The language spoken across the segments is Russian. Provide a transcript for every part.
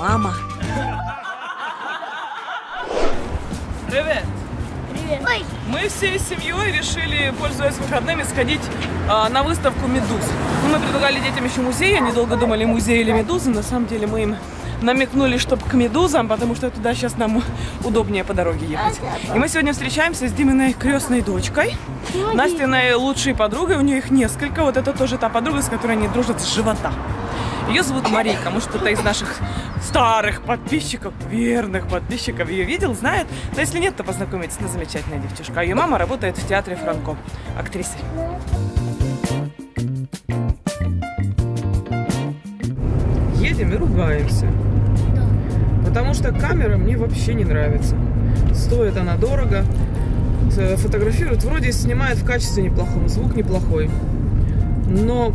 мама. Привет! Привет! Ой. Мы всей семьей решили, пользуясь выходными, сходить на выставку медуз. Мы предлагали детям еще музей, они долго думали, музей или медузы. На самом деле мы им намекнули, чтобы к медузам, потому что туда сейчас нам удобнее по дороге ехать. И мы сегодня встречаемся с Диминой крестной дочкой, Настиной лучшей подругой, у нее их несколько. Вот это тоже та подруга, с которой они дружат с живота. Ее зовут Марийка, может кто-то из наших старых подписчиков, верных подписчиков ее видел, знает. Но если нет, то познакомитесь, она замечательная девчушка. А ее мама работает в театре Франко, актрисой. Едем и ругаемся. Потому что камера мне вообще не нравится. Стоит она дорого. Фотографирует, вроде снимает в качестве неплохом, звук неплохой. Но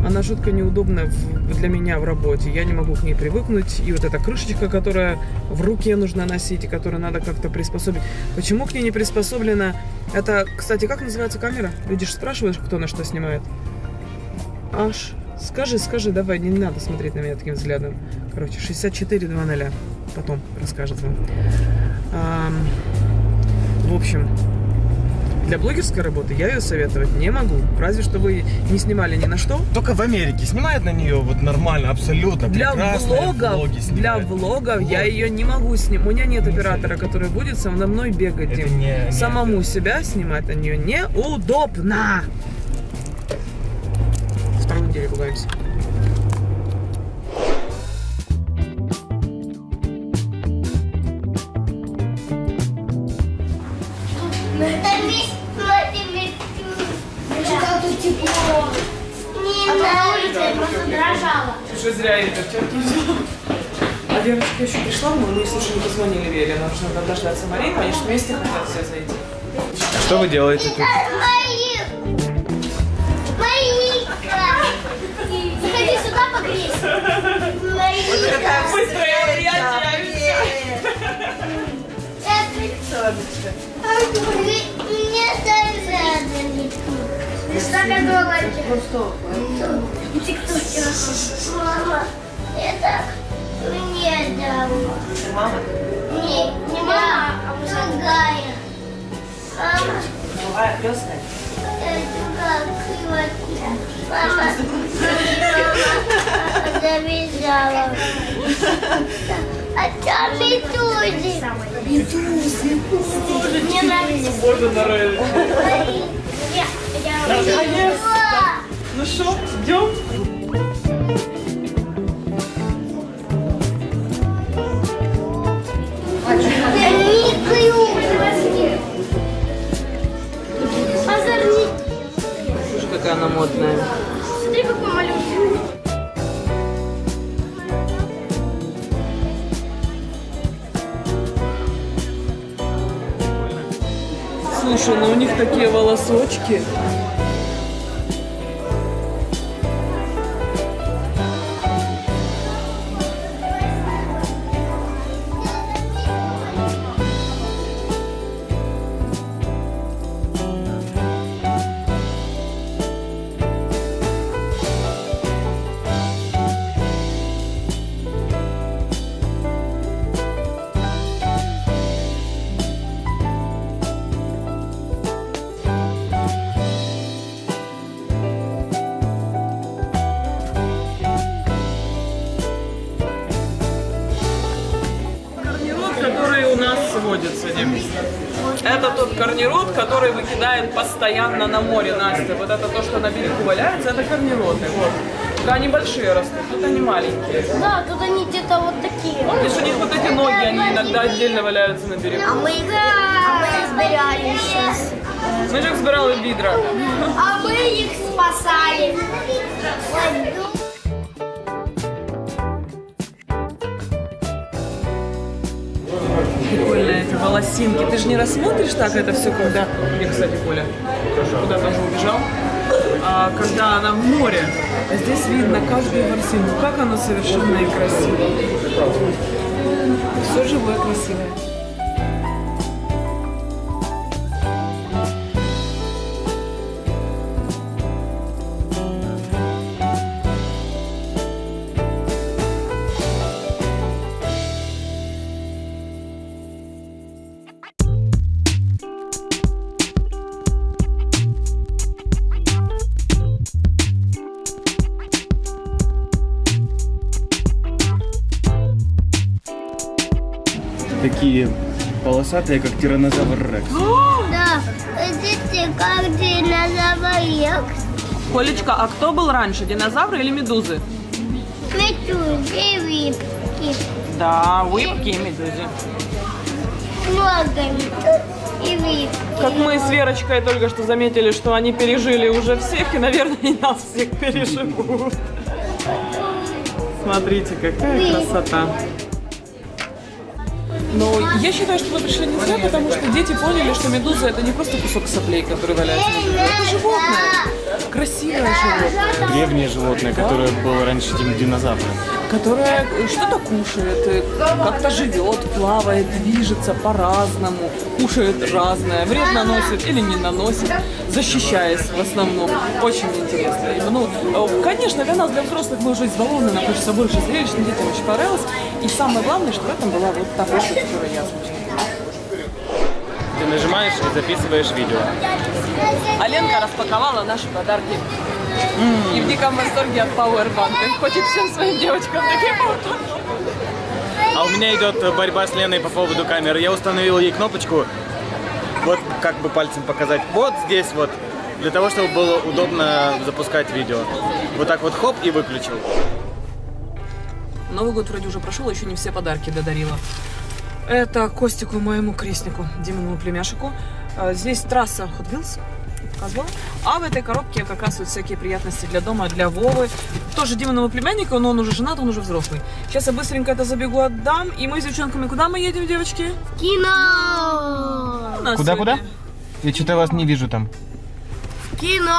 она жутко неудобна для меня в работе. Я не могу к ней привыкнуть. И вот эта крышечка, которая в руке нужно носить, и которую надо как-то приспособить. Почему к ней не приспособлена? Это, кстати, как называется камера? Люди же спрашивают, кто на что снимает. Аж. Скажи, давай, не надо смотреть на меня таким взглядом. Короче, 6400. Потом расскажет вам. В общем, для блогерской работы я ее советовать не могу. Разве что вы не снимали ни на что. Только в Америке снимают на нее вот нормально, абсолютно. Для влогов я ее не могу снимать. У меня нет оператора, который будет со мной бегать. Самому себя снимать на нее неудобно. Вторую неделю ругаемся. Уже зря я перчатки взяла. А Верочка еще пришла, но мы, слушай, не позвонили Вере. Нам нужно дождаться Марии, они же вместе хотят все зайти. Что вы делаете тут? Заходи сюда, погрейся. Вот такая быстрая приятная. Мне тоже надо. Ты что такое? Мама, это мне дала. Мама? Не мама, а другая. Мама. Другая крестная? Мама завязала. А там медузы. Мне нравится. Можно нравится. Ну что, идем? Слушай, какая она модная. Смотри, какой малюсенький. Слушай, ну у них такие волосочки. Водится, Дим. Это тот корнирод, который выкидает постоянно на море, Настя. Вот это то, что на берегу валяется, это корнироды. Вот. Только они большие растут, тут они маленькие. Да, тут они где-то вот такие. Видишь, у них вот эти ноги, они иногда отдельно валяются на берегу. А мы их сбирали сейчас. Мы же их сбирали відра. А мы их спасали. Прикольные эти волосинки. Ты же не рассмотришь так это все, когда... Я, кстати, Коля куда-то уже убежал. Когда она в море. А здесь видно каждую ворсинку. Как оно совершенно и красиво. Все живое, красивое. такие полосатые, как тираннозавр Рекс. Да, видите, как динозавр Рекс. Колечка, а кто был раньше, динозавры или медузы? Медузы и рыбки. Да, рыбки и медузы. Много медуз и рыбки. Как мы с Верочкой только что заметили, что они пережили уже всех, и, наверное, и нас всех переживут. Смотрите, какая красота. Но я считаю, что мы пришли не зря, потому что дети поняли, что медуза это не просто кусок соплей, который валяется на земле. Это животное. Красивое животное. Древнее животное, которое было раньше динозавром. Которое что-то кушает, как-то живет, плавает, движется по-разному, кушает разное, вред наносит или не наносит, защищаясь в основном. Очень интересно. Ну, конечно, для нас, для взрослых, мы уже избалованы, нам хочется больше зрелищ, но детям очень понравилось. И самое главное, что в этом была вот та фото, которую я озвучила. Ты нажимаешь и записываешь видео. А Ленка распаковала наши подарки. И в диком восторге от пауэрбанка. Хочет всем своим девочкам такие пауэрбанки. А у меня идет борьба с Леной по поводу камеры. Я установил ей кнопочку, вот как бы пальцем показать, вот здесь вот, для того, чтобы было удобно запускать видео. Вот так вот хоп и выключил. Новый год вроде уже прошел, а еще не все подарки додарила. Это Костику, моему крестнику, Диминому племяшику. Здесь трасса Hot Wheels, показывала. А в этой коробке как раз вот всякие приятности для дома, для Вовы. Тоже Диминому племяннику, но он уже женат, он уже взрослый. Сейчас я быстренько это забегу отдам. И мы с девчонками куда мы едем, девочки? Кино! Куда? Я что-то вас не вижу там. Кино!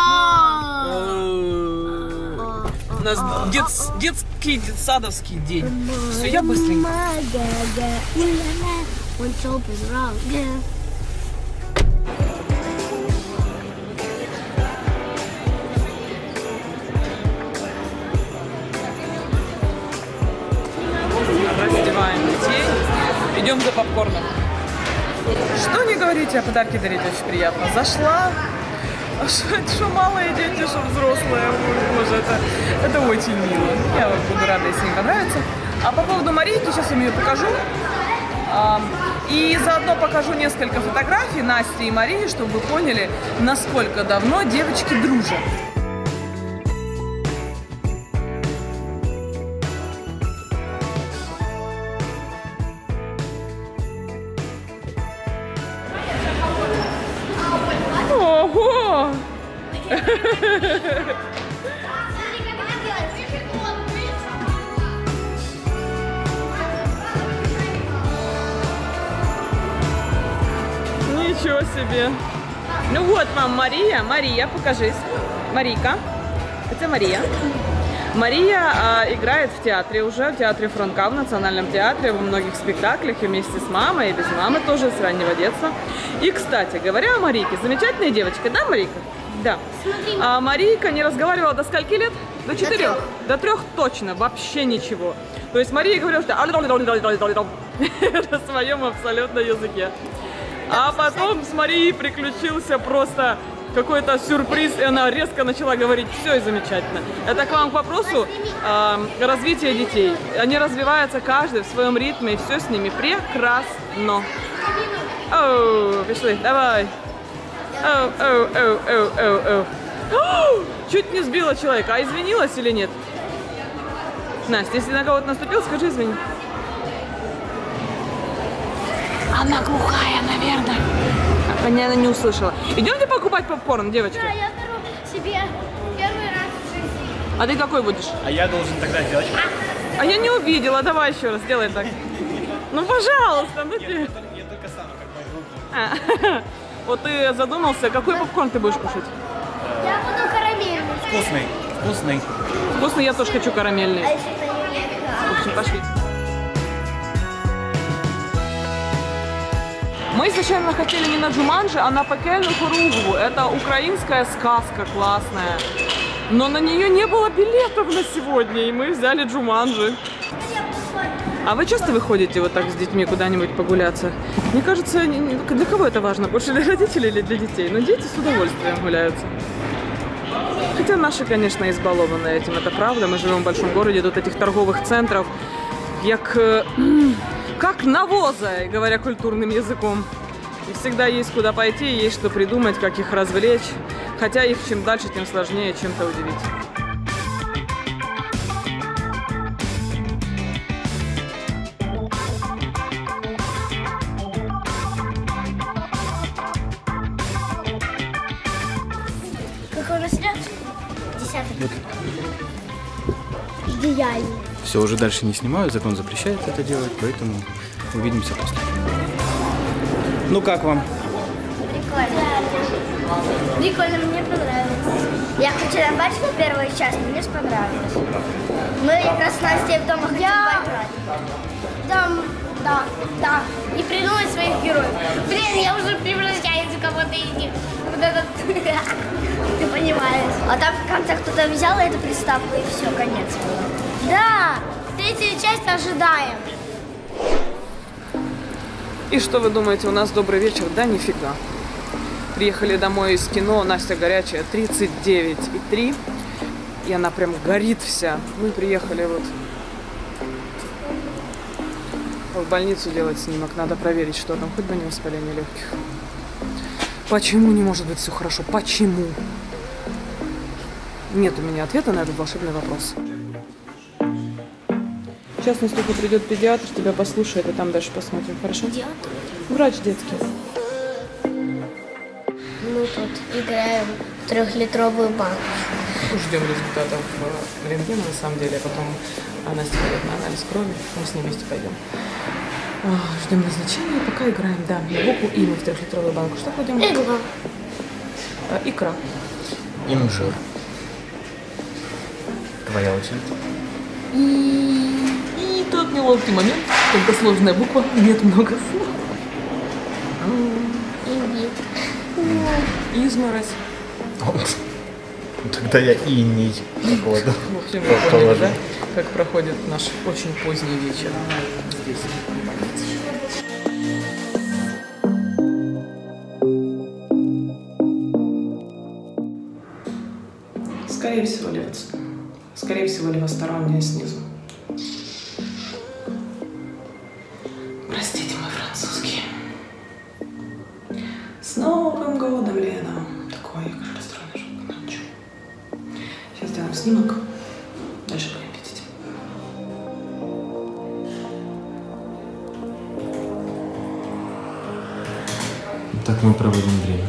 У нас детский, детсадовский день. Все, я быстренько. Раздеваем детей. Идем за попкорном. Что не говорите, а подарки дарить очень приятно. Зашла. А что малые дети, что взрослые. Ой, боже, это очень мило. Я буду рада, если им понравится. А по поводу Марийки, сейчас я вам ее покажу. И заодно покажу несколько фотографий Насти и Марии, чтобы вы поняли, насколько давно девочки дружат. Ого! Ничего себе! Ну вот вам Мария. Мария, покажись. Марийка. Это Мария. Мария играет в театре уже, в театре Франка, в Национальном театре, во многих спектаклях, и вместе с мамой, и без мамы тоже, с раннего детства. И, кстати, говоря о Марийке, замечательная девочка, да, Марийка? Да. А Марийка не разговаривала до скольки лет? До 4? До 3 точно, вообще ничего. То есть Мария говорила, что на своем абсолютно языке. А потом с Марией приключился просто какой-то сюрприз, и она резко начала говорить, все и замечательно. Это к вам к вопросу развития детей. Они развиваются каждый в своем ритме, и все с ними прекрасно. Оу, пошли, давай. Оу, оу, оу, оу, оу, оу. Чуть не сбила человека, а извинилась или нет? Настя, если на кого-то наступил, скажи извини. Она глухая, наверное. Она не услышала. Идемте покупать попкорн, девочки. Да, я беру себе первый раз в жизни. А ты какой будешь? А я должен тогда сделать. А я не увидела. Давай еще раз, сделай так. Ну, пожалуйста. Ну, Я только сам, как мои руки. Вот ты задумался, какой попкорн ты будешь кушать? Я буду карамельный. Вкусный, вкусный. Вкусный, я тоже хочу карамельный. А если это не В общем, пошли. Мы изначально хотели не на Джуманджи, а на Пекельну Хоругву. Это украинская сказка классная. Но на нее не было билетов на сегодня, и мы взяли Джуманджи. А вы часто выходите вот так с детьми куда-нибудь погуляться? Мне кажется, для кого это важно? Больше для родителей или для детей? Но дети с удовольствием гуляются. Хотя наши, конечно, избалованы этим, это правда. Мы живем в большом городе, тут этих торговых центров, як как навоза, говоря культурным языком. И всегда есть куда пойти, есть что придумать, как их развлечь. Хотя их чем дальше, тем сложнее чем-то удивить. Какой у нас идет? 10-й. Идеально. Все, уже дальше не снимаю, закон запрещает это делать, поэтому увидимся после. Ну как вам? Прикольно. Прикольно, мне понравилось. Я вчера бачила первую часть, мне понравилось. Мы как раз с Настей в дома хотим поиграть. Да. И придумать своих героев. Блин, я уже превращаюсь в кого-то из них. Вот этот... Ты понимаешь. А там в конце кто-то взял эту приставку и все, конец был. Да, третью часть ожидаем. И что вы думаете, у нас добрый вечер? Да нифига. Приехали домой из кино, Настя горячая, 39,3. И она прям горит вся. Мы приехали вот в больницу делать снимок. Надо проверить, что там, хоть бы не воспаление легких. Почему не может быть все хорошо? Почему? Нет у меня ответа на этот волшебный вопрос. Сейчас, настолько придет педиатр, тебя послушает, и там дальше посмотрим. Хорошо? Педиатр? Врач детский. Мы тут играем в 3-литровую банку. Ждем результатов рентгена, на самом деле. Потом Настя пойдет на анализ крови. Мы с ней вместе пойдем. Ждем назначения, пока играем. Да, букву И мы в 3-литровую банку. Что кладем? Игла. Икра. Инжир. Твоя очередь. И тот неловкий момент, только сложная буква, нет много слов. Изморозь. Тогда я иней. Походу. В общем, вы поняли, да, как проходит наш очень поздний вечер здесь. Скорее всего, левосторонняя снизу. Простите мой французский. С Новым годом, Лена. Такое, я, конечно, расстроена, жутко, но ничего. Сейчас сделаем снимок. Дальше будем видеть. Так мы проводим время.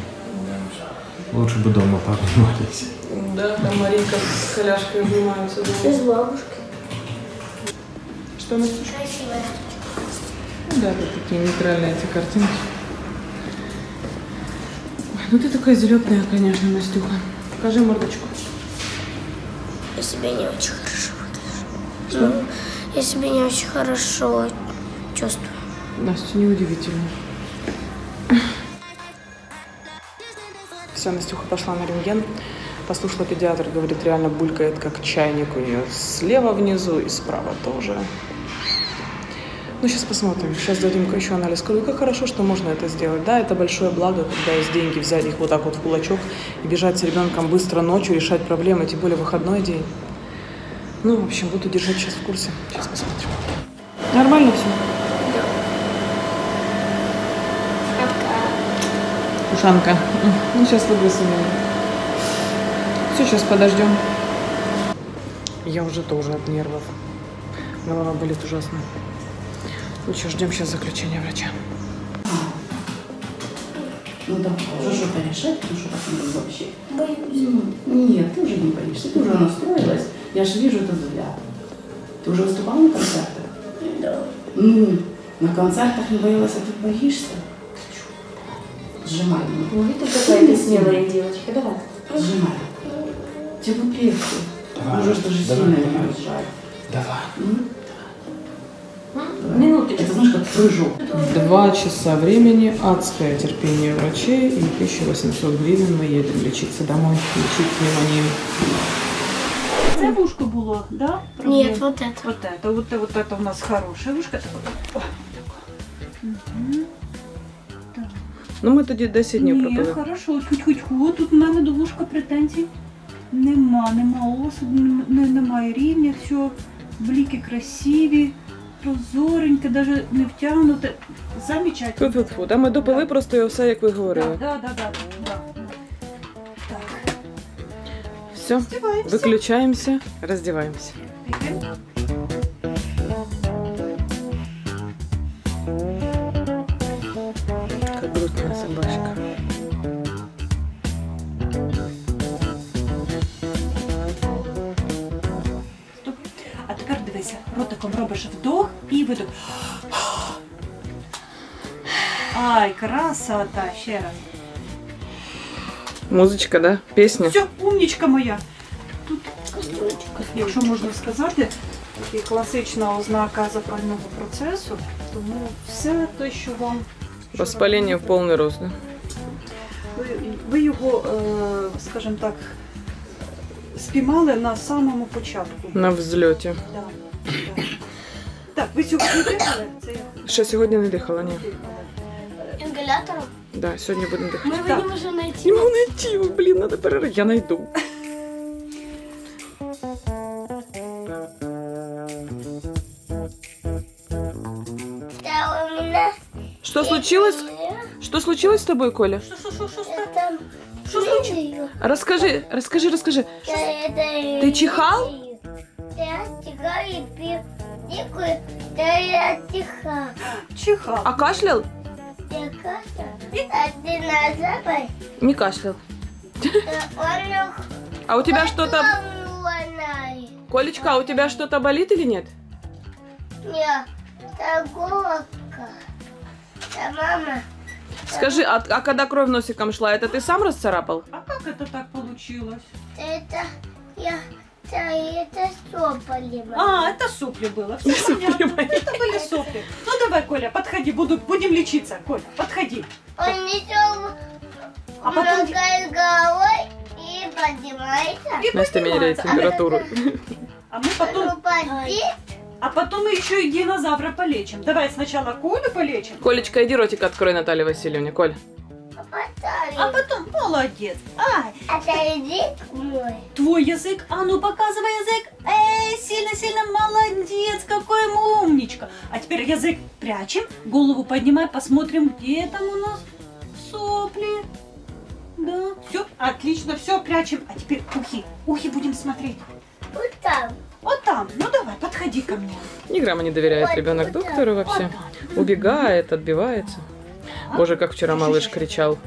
Лучше бы дома пообнимались. Да, там Марийка с коляшкой обнимаются. С бабушкой. Что, Настюша? Красивая. Да, вот такие нейтральные эти картинки. Ой, ну ты такая зелёная, конечно, Настюха. Покажи мордочку. Я себя не очень хорошо чувствую. Ну, я себя не очень хорошо чувствую. Настя, неудивительно. Все, Настюха пошла на рентген. Послушала педиатр, говорит, реально булькает, как чайник у нее слева внизу и справа тоже. Ну, сейчас посмотрим. Сейчас дадим еще анализ крови. Как хорошо, что можно это сделать. Да, это большое благо, когда есть деньги, взять их вот так вот в кулачок и бежать с ребенком быстро ночью, решать проблемы, тем более выходной день. Ну, в общем, буду держать сейчас в курсе. Сейчас посмотрим. Нормально все? Да. Ушанка. Ну, сейчас выбросим. Все, сейчас подождем. Я уже тоже от нервов. Голова болит ужасно. Ну что, ждем сейчас заключения врача. Ну да, уже что-то решать, ну что такое вообще? Боюсь. Нет, ты уже не боишься, ты уже настроилась. Я же вижу это взгляд. Ты уже выступала на концертах? Да. Ну, на концертах не боялась, а тут боишься? Сжимай. Ой, ты какая-то смелая девочка, давай. Сжимай. Тебе легче. Можешь даже сильно не разжать. Давай. Минуточку. Это знаешь, как прыжок. 2 часа времени, адское терпение врачей и 1800 гривен мы едем лечиться домой, лечить пневмонию. Це вушко було, да? Нет, вот это. Вот это, вот это у нас хорошее вушко. Ну ми тоді 10 днів Ні, пропили. хорошо, тьху-тьху-тьху. Тут у мене до вушка претензій нема осуду, немає рівня, все, бліки красиві, прозореньке, навіть не втягнуте. Замечательно. Фу-фу-фу. Та ми допили просто його все, як ви говорили. Да. Так. Все, Роздіваємося. виключаємося, роздіваємося. Как грустная собачка. Стоп. А тепер дивися, ротиком робиш вдох і видох. Ай, красота, ще раз. Музычка, да? Песня? Все, умнічка моя. Тут, якщо можна сказати, така класична ознака запального процесу, тому все те, що вам... Воспаление в полный рост, да? Ви його, скажімо так, спіймали на самому початку. На взльоті. Да. Так, ви сьогодні дихали? Це я Ще сьогодні не дихала, ні. дихала. Ингалятором? Да, сьогодні будемо дихати. Мы его не можем найти. Не могу найти, ой, блин, надо перерыть. Я найду. Да, у меня... Что случилось? Что случилось с тобой, Коля? Это... Что случилось? Расскажи. Ты чихал? Я чихал и пил. Дикую, да я чихал. Чихав. А кашлял? Я кашлял. А ты на запад? Не кашлял. Он А у тебя что-то... лунает. Колечка, а у тебя что-то болит или нет? Нет, это головка. Это мама. Скажи, а когда кровь носиком шла, это ты сам расцарапал? А как это так получилось? Это я... Это сопли. А, это сопли было. Все понятно. Это были сопли. Ну давай, Коля, подходи, будем лечиться. Коля, подходи. Он несет А потом... головой и поднимается. И Настя меряет поднимается. температуру. А мы потом... А потом мы еще и динозавра полечим. Давай сначала Колю полечим. Колечка, иди ротик открой Наталье Васильевне, Коль. А потом... Молодец. Ай, Это язык мой. твой язык. А ну показывай язык. Сильно-сильно молодец. Какой умничка. А теперь язык прячем. Голову поднимай. Посмотрим, где там у нас сопли. Да. Все, отлично. Все, прячем. А теперь ухи. Ухи будем смотреть. Вот там. Вот там. Ну давай, подходи ко мне. Ни грамма не доверяет ребенок доктору вообще. Убегает, отбивается. Боже, как вчера малыш кричал.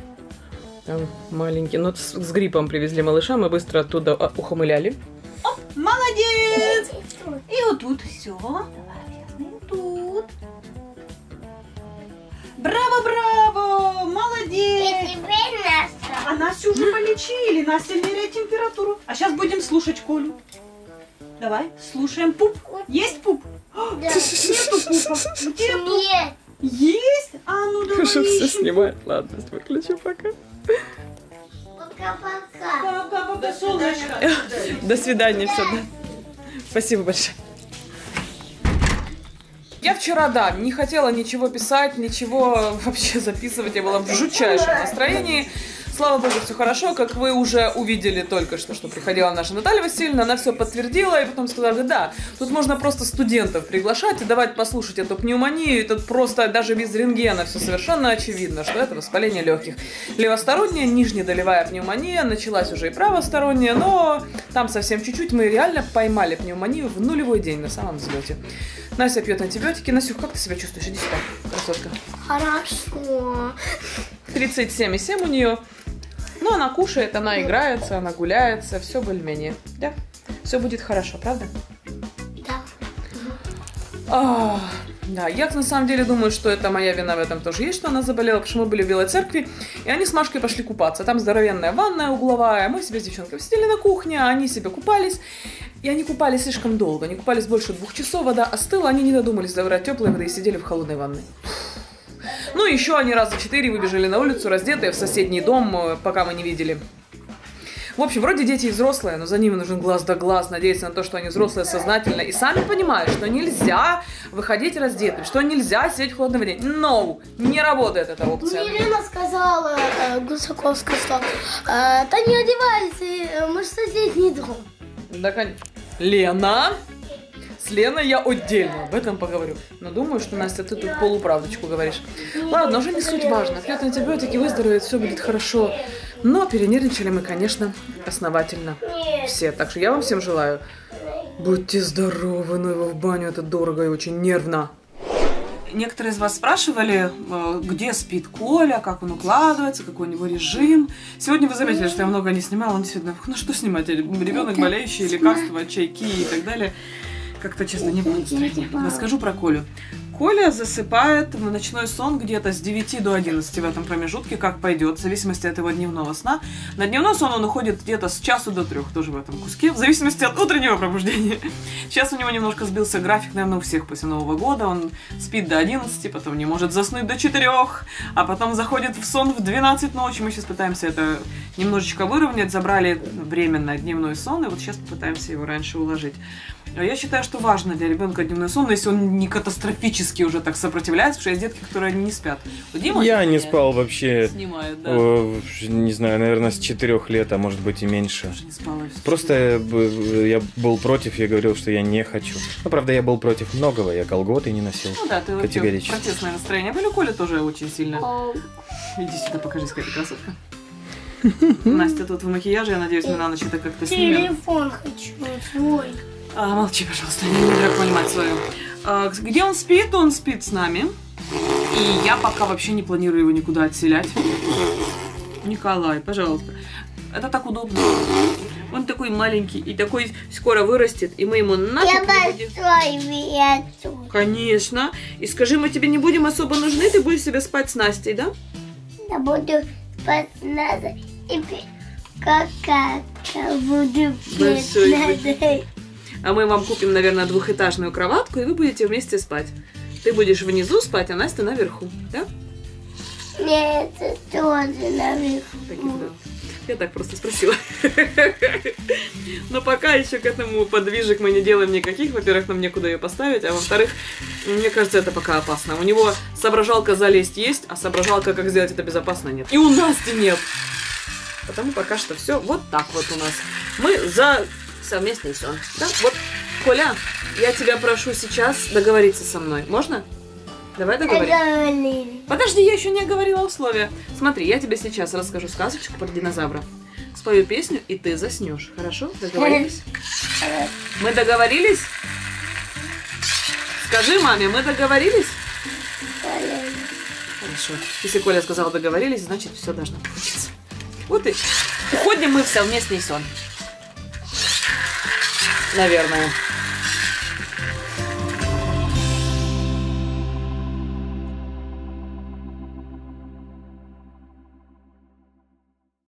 Там маленький. Ну, с гриппом привезли малыша, мы быстро оттуда ухомыляли. Оп, молодец. И вот тут все. Давай, ясно, и тут. Браво, браво, молодец. И теперь Настя. А Настю уже полечили, Настя меряет температуру. А сейчас будем слушать Колю. Давай, слушаем. Пуп. Есть пуп? Да. Нету пупа. Где пуп? Нет. Есть? А ну давай Уже все ищем. снимает. Ладно, выключу пока. Пока-пока. Пока, солнышко. До свидания, все. Да. Спасибо большое. Я вчера, да, не хотела ничего писать, ничего вообще записывать. Я была в жутчайшем настроении. Слава богу, все хорошо. Как вы уже увидели только что приходила наша Наталья Васильевна, она все подтвердила и потом сказала, да, тут можно просто студентов приглашать и давать послушать эту пневмонию. Тут просто даже без рентгена все совершенно очевидно, что это воспаление легких. Левосторонняя, нижнедолевая пневмония, началась уже и правосторонняя, но там совсем чуть-чуть мы реально поймали пневмонию в нулевой день на самом взлете. Настя пьет антибиотики. Настюх, как ты себя чувствуешь? Иди сюда, красотка. Хорошо. 37,7 у нее. Но она кушает, она играется, она гуляется, все более-менее. Да? Все будет хорошо, правда? Да. Да, я на самом деле думаю, что это моя вина в этом тоже есть, что она заболела, потому что мы были в Белой Церкви, и они с Машкой пошли купаться. Там здоровенная ванная угловая, мы себе с девчонками сидели на кухне, а они себе купались. И они купались слишком долго, они купались больше 2 часов, вода остыла, они не додумались добрать теплой воды и сидели в холодной ванной. Ну и еще они раза 4 выбежали на улицу, раздетые, в соседний дом, пока мы не видели. В общем, вроде дети и взрослые, но за ними нужен глаз да глаз, надеяться на то, что они взрослые сознательно и сами понимают, что нельзя выходить раздетым, что нельзя сидеть в холодной воде. No! Не работает эта опция. Мне Лена сказала, Гусаковская, что да не одевайся, мы же соседний дом. Да, конечно. Лена! с Леной я отдельно об этом поговорю. Но думаю, что, Настя, ты тут полуправдочку говоришь. Ладно, уже не суть важно. Пьет антибиотики, выздоровеет, все будет хорошо. Но перенервничали мы, конечно, основательно все. Так что я вам всем желаю. Будьте здоровы, но его в баню это дорого и очень нервно. Некоторые из вас спрашивали, где спит Коля, как он укладывается, какой у него режим. Сегодня вы заметили, что я много не снимала, он действительно, ну что снимать, ребенок болеющий, лекарства, чайки и так далее. Как-то, честно, не было настроения. Расскажу про Колю. Коля засыпает в ночной сон где-то с 9 до 11 в этом промежутке, как пойдет, в зависимости от его дневного сна. На дневной сон он уходит где-то с часу до 3, тоже в этом куске, в зависимости от утреннего пробуждения. Сейчас у него немножко сбился график, наверное, у всех после Нового года. Он спит до 11, потом не может заснуть до 4, а потом заходит в сон в 12 ночи. Мы сейчас пытаемся это немножечко выровнять, забрали временно дневной сон, и вот сейчас попытаемся его раньше уложить. Я считаю, что важно для ребенка дневной сон, если он не катастрофически уже так сопротивляется, потому что есть детки, которые не спят. Дима я не спал вообще, снимает, да? Не знаю, наверное, с 4 лет, а может быть и меньше. Тоже не спала, просто я был против, я говорил, что я не хочу. Ну, правда, я был против многого, я колготы не носил. Ну да, ты категорически. Протестное настроение. Были Коля тоже очень сильно. Иди сюда, покажись, какая красотка. Настя тут в макияже, я надеюсь, мы на ночь это как-то снимем. Телефон хочу свой. Молчи, пожалуйста, не буду понимать свою. Где он спит с нами. И я пока вообще не планирую его никуда отселять. Николай, пожалуйста. Это так удобно. Он такой маленький и такой скоро вырастет, и мы ему нафиг не будем. Конечно. И скажи, мы тебе не будем особо нужны, ты будешь себе спать с Настей, да? Я буду спать с Настей. И какая буду спать с Настей. А мы вам купим, наверное, двухэтажную кроватку, и вы будете вместе спать. Ты будешь внизу спать, а Настя наверху, да? Нет, это тоже наверху. Да. Я так просто спросила. Но пока еще к этому подвижек мы не делаем никаких. Во-первых, нам некуда ее поставить, а во-вторых, мне кажется, это пока опасно. У него соображалка залезть есть, а соображалка, как сделать это безопасно, нет. И у Насти нет. Потому пока что все вот так вот у нас. Мы за совместный сон. Да? Вот, Коля, я тебя прошу сейчас договориться со мной. Можно? Давай договорим. Подожди, я еще не оговорила условия. Смотри, я тебе сейчас расскажу сказочку про динозавра. Спою песню, и ты заснешь. Хорошо? Договорились? Мы договорились? Скажи маме, мы договорились? Хорошо. Если Коля сказал договорились, значит все должно получиться. Вот и уходим мы в совместный сон. Наверное.